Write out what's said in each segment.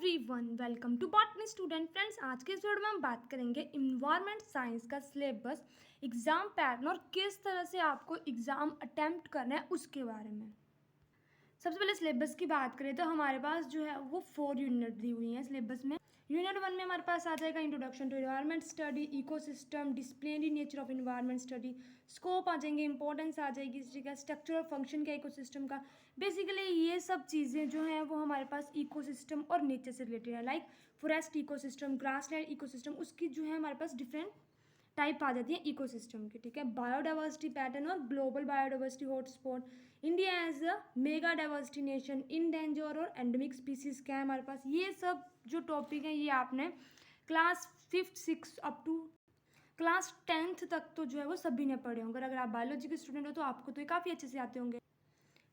Everyone, welcome to botany student. Friends, आज के इस वीडियो में हम बात करेंगे इन्वायरमेंट साइंस का सिलेबस, एग्जाम पैटर्न और किस तरह से आपको एग्जाम अटेम्प्ट करना है उसके बारे में। सबसे पहले सिलेबस की बात करें तो हमारे पास जो है वो 4 यूनिट दी हुई हैं सिलेबस में। यूनिट 1 में हमारे पास आ जाएगा introduction to environment study, ecosystem, disciplinary nature of environment study, scope आ जाएंगे, इंपॉर्टेंस आ जाएगी इसकी का, स्ट्रक्चर और फंक्शन का इकोसिस्टम का। बेसिकली ये सब चीज़ें जो हैं वो हमारे पास इकोसिस्टम और नेचर से रिलेटेड है, like forest ecosystem, grassland ecosystem, उसकी जो है हमारे पास डिफरेंट टाइप आ जाती है इकोसिस्टम की। ठीक है, बायोडाइवर्सिटी पैटर्न और global biodiversity hotspot, India as a mega diversity nation, endangered और एंडेमिक स्पीसीज क्या है हमारे पास। ये सब जो टॉपिक है ये आपने class 5th 6th up to class 10th तक तो जो है वो सभी ने पढ़े होंगे। अगर आप बायोलॉजी के स्टूडेंट हो तो आपको तो ये काफ़ी अच्छे से आते होंगे।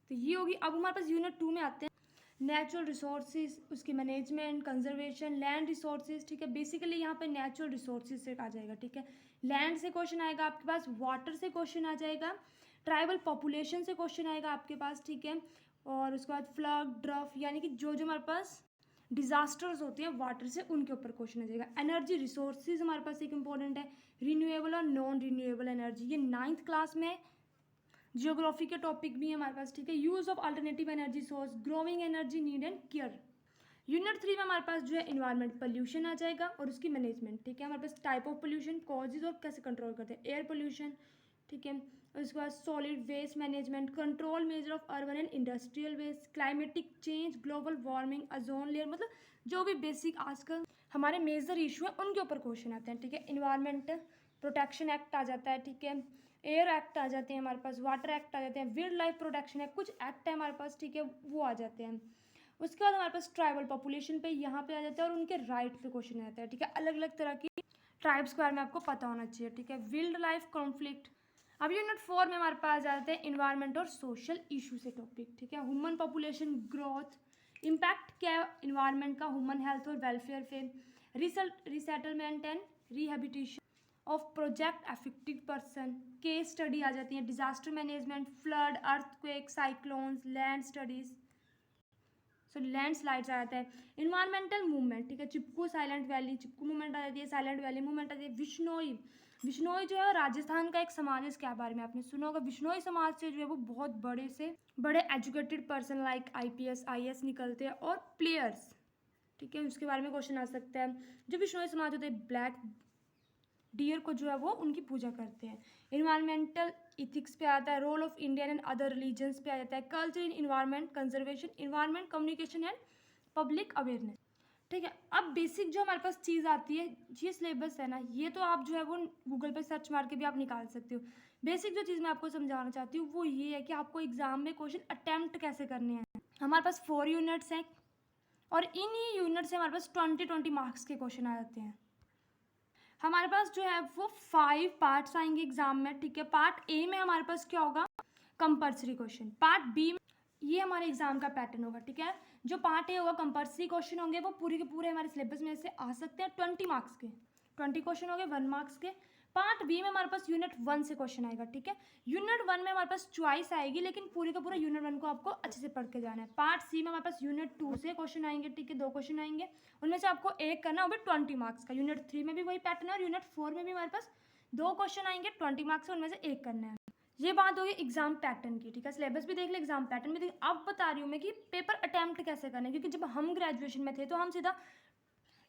तो ये होगी। अब हमारे पास यूनिट 2 में आते हैं नेचुरल रिसोर्सेज, उसकी मैनेजमेंट, कंजर्वेशन, लैंड रिसोर्सेज। ठीक है, बेसिकली यहाँ पे नेचुरल रिसोर्सेज से आ जाएगा। ठीक है, लैंड से क्वेश्चन आएगा आपके पास, वाटर से क्वेश्चन आ जाएगा, ट्राइबल पॉपुलेशन से क्वेश्चन आएगा आपके पास। ठीक है, और उसके बाद फ्लड, ड्रफ, यानी कि जो जो हमारे पास डिजास्टर्स होते हैं वाटर से, उनके ऊपर क्वेश्चन आ जाएगा। एनर्जी रिसोर्सेज हमारे पास एक इंपॉर्टेंट है, रिन्यूएबल और नॉन रिन्यूएबल एनर्जी, ये 9th क्लास में। जियोग्राफी के टॉपिक भी है हमारे पास। ठीक है, use of alternative energy source, growing energy need and care. Unit 3 में हमारे पास जो है इन्वायरमेंट पोल्यूशन आ जाएगा और उसकी मैनेजमेंट। ठीक है, हमारे पास टाइप ऑफ पोल्यूशन, कॉजेज और कैसे कंट्रोल करते हैं, एयर पोल्यूशन। ठीक है, उसके बाद solid waste management, control measure of urban and industrial waste, climatic change, global warming, ozone layer, मतलब जो भी बेसिक आजकल हमारे मेजर इशू हैं उनके ऊपर क्वेश्चन आते हैं। ठीक है, इन्वायरमेंट प्रोटेक्शन एक्ट आ जाता है। ठीक है, एयर एक्ट आ जाते हैं हमारे पास, वाटर एक्ट आ जाते हैं, वाइल्ड लाइफ प्रोटेक्शन है, कुछ एक्ट है हमारे पास। ठीक है, वो आ जाते हैं। उसके बाद हमारे पास ट्राइबल पॉपुलेशन पे यहाँ पे आ जाता है और उनके राइट पे क्वेश्चन आता है। ठीक है, अलग अलग तरह की ट्राइब्स के बारे में आपको पता होना चाहिए। ठीक है, वाइल्ड लाइफ कॉन्फ्लिक्ट। अब यूनिट 4 में हमारे पास जाते हैं इन्वायरमेंट और सोशल इशू से टॉपिक। ठीक है, ह्यूमन पॉपुलेशन ग्रोथ, इम्पैक्ट क्या है इन्वायरमेंट का ह्यूमन हेल्थ और वेलफेयर पे, resettlement and rehabilitation of project affected person, case study आ जाती है, disaster management, flood, earthquake, cyclones, land studies, so landslides आ जाता है। Environmental movement. ठीक है, Chipko silent valley, Chipko movement आ जाती है, साइलेंट वैली मूवमेंट आ जाती है। विश्नोई, विश्नोई जो है राजस्थान का एक समाज है, इसके बारे में आपने सुना होगा। विश्नोई समाज से जो है वो बहुत बड़े से बड़े educated person like IPS IAS निकलते हैं और प्लेयर्स। ठीक है, उसके बारे में क्वेश्चन आ सकता है। जो विश्नोई समाज होते हैं ब्लैक डियर को जो है वो उनकी पूजा करते हैं। इन्वायरमेंटल इथिक्स पे आता है, role of Indian and other religions पे आ जाता है, culture in environment conservation, environment communication and public awareness. ठीक है, अब बेसिक जो हमारे पास चीज़ आती है, ये सिलेबस है ना, ये तो आप जो है वो गूगल पे सर्च मार के भी आप निकाल सकते हो। बेसिक जो चीज़ मैं आपको समझाना चाहती हूँ वो ये है कि आपको एग्जाम में क्वेश्चन अटैम्प्ट कैसे करने हैं। हमारे पास 4 यूनिट्स हैं और इन्हीं यूनिट से हमारे पास 20 मार्क्स के क्वेश्चन आ जाते हैं। हमारे पास जो है वो 5 पार्ट्स आएंगे एग्जाम में। ठीक है, पार्ट ए में हमारे पास क्या होगा, कंपल्सरी क्वेश्चन। पार्ट बी में ये हमारे एग्जाम का पैटर्न होगा। ठीक है, जो पार्ट ए होगा कंपल्सरी क्वेश्चन होंगे वो पूरे के पूरे हमारे सिलेबस में से आ सकते हैं 20 मार्क्स के, 20 क्वेश्चन हो गए 1 मार्क्स के। पार्ट बी में हमारे पास यूनिट 1 से क्वेश्चन आएगा। ठीक है, यूनिट 1 में हमारे पास चॉइस आएगी, लेकिन पूरे का पूरा यूनिट 1 को आपको अच्छे से पढ़ के जाना है। पार्ट सी में हमारे पास यूनिट 2 से क्वेश्चन आएंगे। ठीक है, 2 क्वेश्चन आएंगे, उनमें से आपको एक करना वो भी 20 मार्क्स का। यूनिट 3 में भी वही पैटर्न है और यूनिट 4 में भी हमारे पास 2 क्वेश्चन आएंगे 20 मार्क्स से, उनमें से एक करना है। ये बात होगी एग्जाम पैटर्न की। ठीक है, सिलेबस भी देख ले, एग्जाम पैटर्न भी देख। अब बता रही हूँ मैं कि पेपर अटैम्प्ट कैसे करना है, क्योंकि जब हम ग्रेजुएशन में थे तो हम सीधा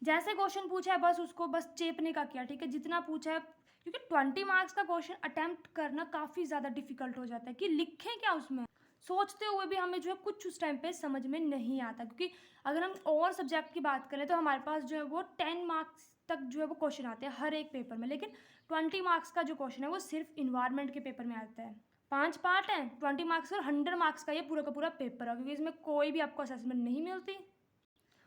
जैसे क्वेश्चन पूछा है बस उसको बस चेपने का किया। ठीक है, जितना पूछा है, क्योंकि 20 मार्क्स का क्वेश्चन अटैम्प्ट करना काफ़ी ज़्यादा डिफिकल्ट हो जाता है कि लिखें क्या उसमें, सोचते हुए भी हमें जो है कुछ उस टाइम पे समझ में नहीं आता। क्योंकि अगर हम और सब्जेक्ट की बात करें तो हमारे पास जो है वो 10 मार्क्स तक जो है वो क्वेश्चन आते हैं हर एक पेपर में, लेकिन 20 मार्क्स का जो क्वेश्चन है वो सिर्फ इन्वायरमेंट के पेपर में आता है। 5 पार्ट हैं, 20 मार्क्स और 100 मार्क्स का ये पूरा का पूरा पेपर है, क्योंकि इसमें कोई भी आपको असेसमेंट नहीं मिलती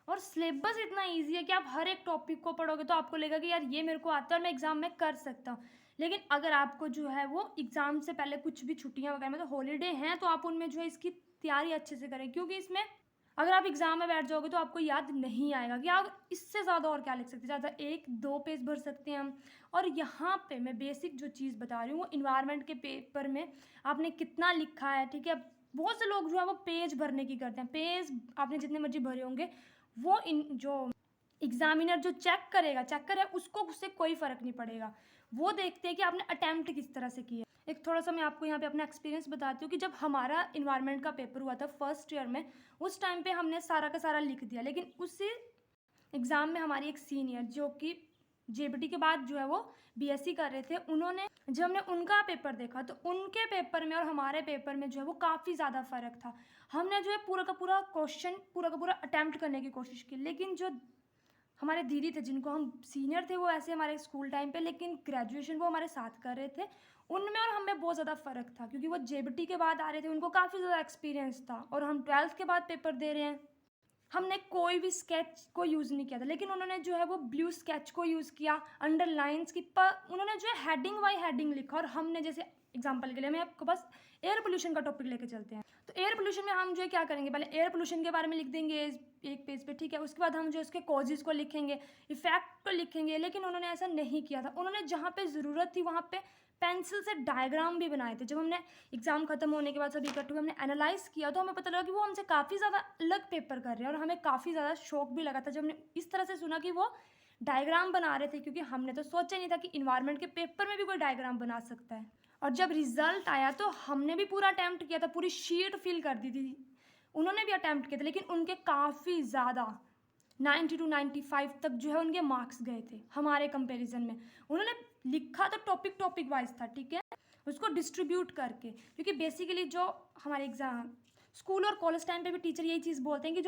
और सिलेबस इतना इजी है कि आप हर एक टॉपिक को पढ़ोगे तो आपको लगेगा कि यार ये मेरे को आता है और मैं एग्जाम में कर सकता हूँ। लेकिन अगर आपको जो है वो एग्जाम से पहले कुछ भी छुट्टियां वगैरह में तो हॉलीडे हैं तो आप उनमें जो है इसकी तैयारी अच्छे से करें, क्योंकि इसमें अगर आप एग्जाम में बैठ जाओगे तो आपको याद नहीं आएगा कि आप इससे ज़्यादा और क्या लिख सकते हैं, ज़्यादा 1-2 पेज भर सकते हैं हम। और यहाँ पे मैं बेसिक जो चीज़ बता रही हूँ वो इन्वायरमेंट के पेपर में आपने कितना लिखा है। ठीक है, बहुत से लोग जो है वो पेज भरने की करते हैं, पेज आपने जितने मर्जी भरे होंगे वो जो एग्जामिनर जो चेक करे उसको उससे कोई फ़र्क नहीं पड़ेगा। वो देखते हैं कि आपने अटेम्प्ट किस तरह से किया। एक थोड़ा सा मैं आपको यहाँ पे अपना एक्सपीरियंस बताती हूँ कि जब हमारा इन्वायरमेंट का पेपर हुआ था फर्स्ट ईयर में, उस टाइम पे हमने सारा का सारा लिख दिया, लेकिन उसी एग्ज़ाम में हमारी एक सीनियर जो कि जेबीटी के बाद जो है वो बीएससी कर रहे थे, उन्होंने जब हमने उनका पेपर देखा तो उनके पेपर में और हमारे पेपर में जो है वो काफ़ी ज़्यादा फ़र्क था। हमने जो है पूरा का पूरा क्वेश्चन पूरा का पूरा अटैम्प्ट करने की कोशिश की, लेकिन जो हमारे दीदी थे जिनको हम सीनियर थे वो ऐसे हमारे स्कूल टाइम पे, लेकिन ग्रेजुएशन वो हमारे साथ कर रहे थे, उनमें और हमें बहुत ज़्यादा फ़र्क था क्योंकि वो जेबीटी के बाद आ रहे थे, उनको काफ़ी ज़्यादा एक्सपीरियंस था और हम 12th के बाद पेपर दे रहे हैं। हमने कोई भी स्केच को यूज़ नहीं किया था, लेकिन उन्होंने जो है वो ब्लू स्केच को यूज़ किया, अंडरलाइंस की, पर उन्होंने जो है हेडिंग बाई हेडिंग लिखा और हमने जैसे एग्जांपल के लिए मैं आपको बस एयर पोल्यूशन का टॉपिक लेके चलते हैं। तो एयर पोल्यूशन में हम जो है क्या करेंगे, पहले एयर पोल्यूशन के बारे में लिख देंगे एक पेज पे, ठीक है। उसके बाद हम जो उसके कॉजेज़ को लिखेंगे, इफेक्ट को लिखेंगे, लेकिन उन्होंने ऐसा नहीं किया था। उन्होंने जहाँ पे ज़रूरत थी वहाँ पे पेंसिल से डायग्राम भी बनाए थे। जब हमने एग्ज़ाम खत्म होने के बाद सभी इकट्ठे हुए हमने एनालाइज किया तो हमें पता लगा कि वो हमसे काफ़ी ज़्यादा अलग पेपर कर रहे हैं और हमें काफ़ी ज़्यादा शौक भी लगा था जब हमने इस तरह से सुना कि वो डायग्राम बना रहे थे, क्योंकि हमने तो सोचा नहीं था कि इन्वायरमेंट के पेपर में भी कोई डायग्राम बना सकता है। और जब रिजल्ट आया तो हमने भी पूरा अटैम्प्ट किया था, पूरी शीट फिल कर दी थी। उन्होंने भी अटैम्प्ट किए थे, लेकिन उनके काफ़ी ज़्यादा 90 to 95 तक जो है उनके मार्क्स गए थे हमारे कंपैरिजन में। उन्होंने लिखा तो टॉपिक वाइज था, ठीक है, उसको डिस्ट्रीब्यूट करके, क्योंकि बेसिकली जो हमारे एग्ज़ाम स्कूल और कॉलेज टाइम पे भी टीचर यही चीज़ बोलते हैं कि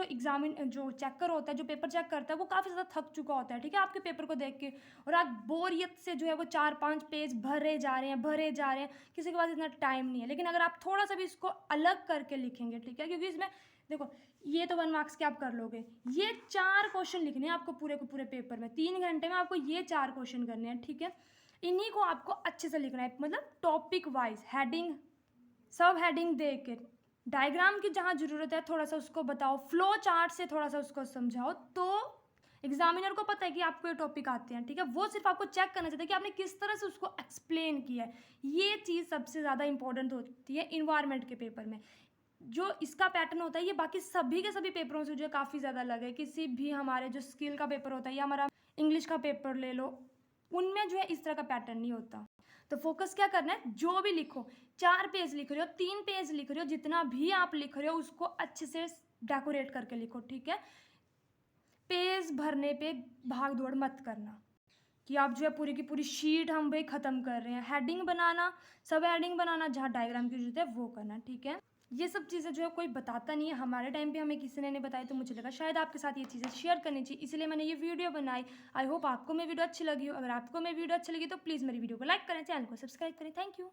जो चेकर होता है, जो पेपर चेक करता है, वो काफ़ी ज़्यादा थक चुका होता है, ठीक है, आपके पेपर को देख के, और आप बोरियत से जो है वो 4-5 पेज भरे जा रहे हैं, किसी के पास इतना टाइम नहीं है। लेकिन अगर आप थोड़ा सा भी इसको अलग करके लिखेंगे, ठीक है, क्योंकि इसमें देखो ये तो 1 मार्क्स के आप कर लोगे, ये 4 क्वेश्चन लिखने हैं आपको पूरे के पूरे पेपर में, 3 घंटे में आपको ये 4 क्वेश्चन करने हैं, ठीक है। इन्हीं को आपको अच्छे से लिखना है, मतलब टॉपिक वाइज हेडिंग, सब हेडिंग दे के, डायग्राम की जहाँ ज़रूरत है थोड़ा सा उसको बताओ, फ्लो चार्ट से थोड़ा सा उसको समझाओ, तो एग्जामिनर को पता है कि आपको ये टॉपिक आते हैं, ठीक है। वो सिर्फ आपको चेक करना चाहता है कि आपने किस तरह से उसको एक्सप्लेन किया है। ये चीज़ सबसे ज़्यादा इंपॉर्टेंट होती है इन्वायरमेंट के पेपर में। जो इसका पैटर्न होता है ये बाकी सभी के सभी पेपरों से जो है काफ़ी ज़्यादा अलग है। किसी भी हमारे जो स्किल का पेपर होता है या हमारा इंग्लिश का पेपर ले लो, उनमें जो है इस तरह का पैटर्न नहीं होता। तो फोकस क्या करना है, जो भी लिखो, 4 पेज लिख रहे हो, 3 पेज लिख रहे हो, जितना भी आप लिख रहे हो उसको अच्छे से डेकोरेट करके लिखो, ठीक है। पेज भरने पे भाग दौड़ मत करना कि आप जो है पूरी की पूरी शीट हम भाई ख़त्म कर रहे हैं। हेडिंग बनाना, सब हेडिंग बनाना, जहाँ डायग्राम की जरूरत है वो करना, ठीक है। ये सब चीज़ें जो है कोई बताता नहीं है, हमारे टाइम पे हमें किसी ने नहीं बताई, तो मुझे लगा शायद आपके साथ ये चीज़ें शेयर करनी चाहिए, इसलिए मैंने ये वीडियो बनाई। आई होप आपको मेरी वीडियो अच्छी लगी हो। अगर आपको मेरी वीडियो अच्छी लगी तो प्लीज़ मेरी वीडियो को लाइक करें, चैनल को सब्सक्राइब करें। Thank you.